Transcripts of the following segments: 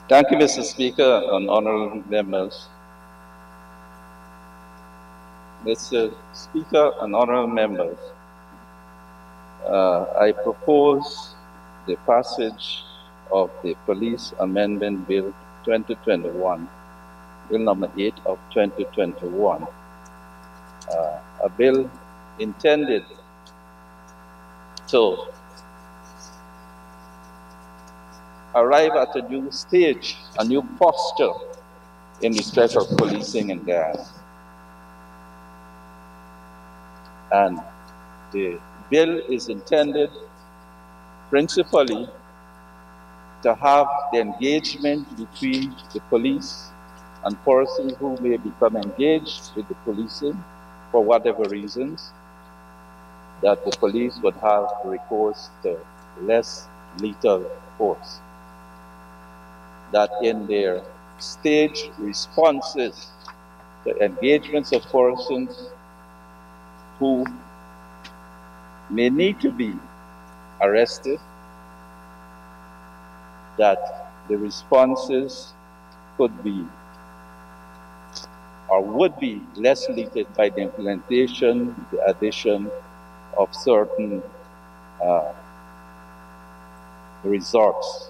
Thank you, Mr. Speaker and honorable members. Mr. Speaker and honorable members, I propose the passage of the Police Amendment Bill 2021, Bill number 8 of 2021, a bill intended to arrive at a new stage, a new posture in respect of policing in Ghana. And the bill is intended principally to have the engagement between the police and persons who may become engaged with the policing for whatever reasons, that the police would have recourse to less lethal force. That in their stage responses to engagements of persons who may need to be arrested, that the responses could be or would be less limited by the implementation, the addition of certain resorts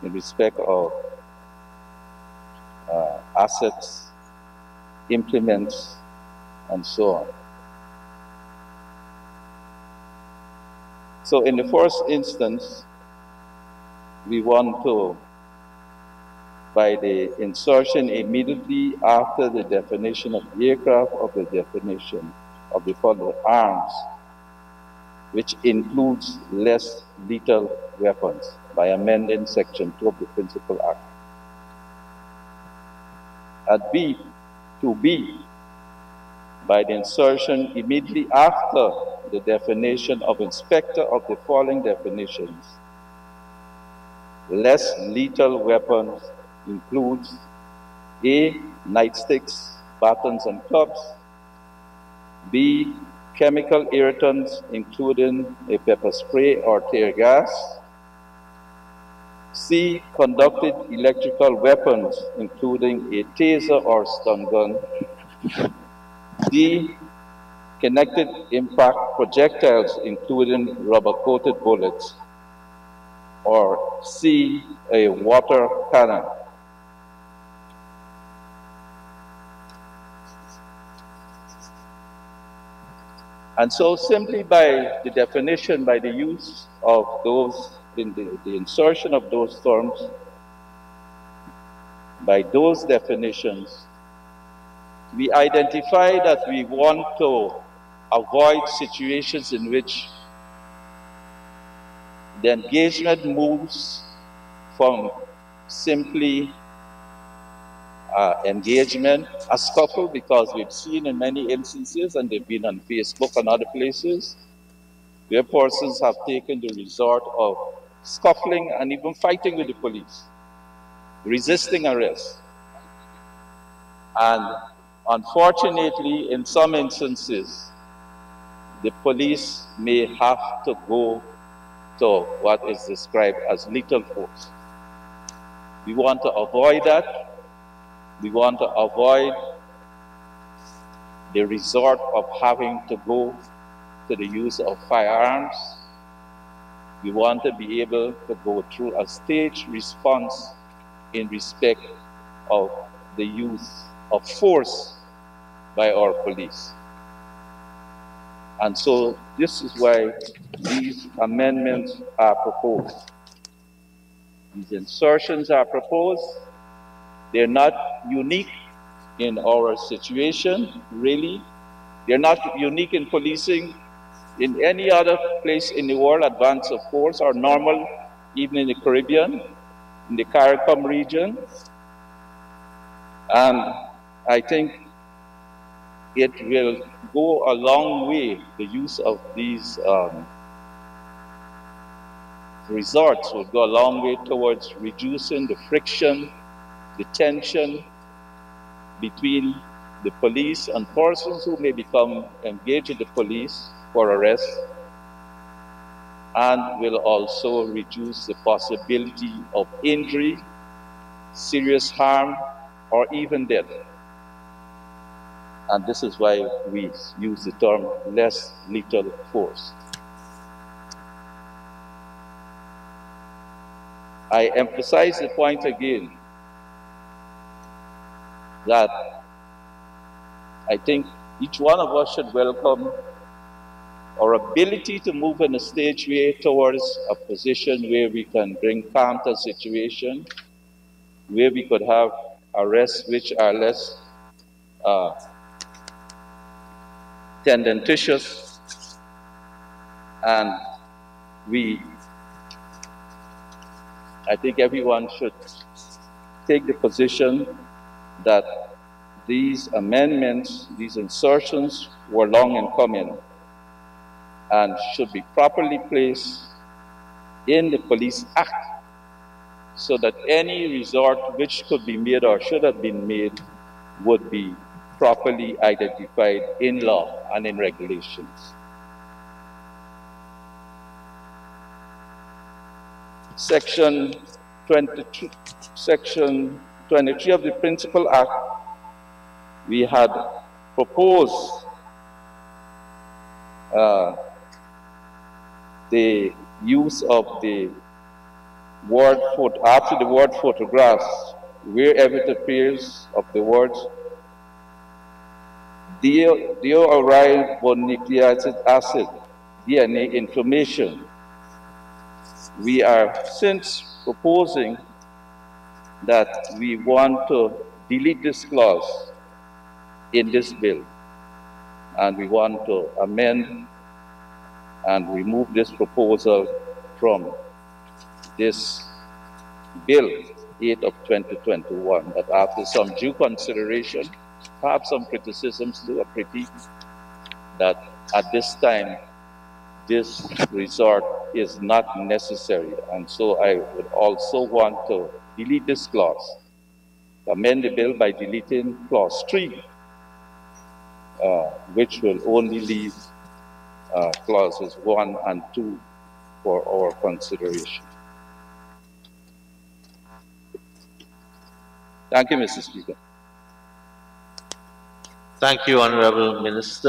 in respect of assets, implements, and so on. So in the first instance, we want to, by the insertion immediately after the definition of aircraft, of the definition of the following arms, which includes less lethal weapons, by amending Section 2 of the Principal Act. At B, to B, by the insertion immediately after the definition of inspector of the following definitions. Less lethal weapons includes A, nightsticks, batons, and clubs; B, chemical irritants, including a pepper spray or tear gas; C, conducted electrical weapons, including a taser or stun gun; D, connected impact projectiles, including rubber-coated bullets; or C, a water cannon. And so simply by the definition, by the use of those, in the insertion of those terms, by those definitions, we identify that we want to avoid situations in which the engagement moves from simply engagement, a scuffle, because we've seen in many instances, and they've been on Facebook and other places, where persons have taken the resort of scuffling and even fighting with the police, resisting arrest. And unfortunately, in some instances, the police may have to go to what is described as lethal force. We want to avoid that. We want to avoid the resort of having to go to the use of firearms. We want to be able to go through a staged response in respect of the use of force by our police. And so this is why these amendments are proposed. These insertions are proposed. They're not unique in our situation, really. They're not unique in policing in any other place in the world, advanced of course, or normal, even in the Caribbean, in the CARICOM region. And I think it will go a long way, the use of these resorts will go a long way towards reducing the friction, the tension between the police and persons who may become engaged with the police for arrest, and will also reduce the possibility of injury, serious harm, or even death. And this is why we use the term less lethal force. I emphasize the point again that I think each one of us should welcome our ability to move in a stage way towards a position where we can bring calm to the situation, where we could have arrests which are less tendentious, and I think everyone should take the position that these amendments, these insertions were long in coming and should be properly placed in the Police Act so that any resort which could be made or should have been made would be properly identified in law and in regulations. Section 23 of the Principal Act, we had proposed the use of the word after the word photographs, wherever it appears of the words deoxyribonucleic acid, DNA information. We are since proposing that we want to delete this clause in this bill, and we want to amend and remove this proposal from this bill 8 of 2021, but after some due consideration, perhaps some criticisms to a critique, that at this time this resort is not necessary. And so I would also want to delete this clause, amend the bill by deleting clause 3, which will only leave clauses 1 and 2 for our consideration. Thank you, Mr. Speaker. Thank you, Honorable Minister.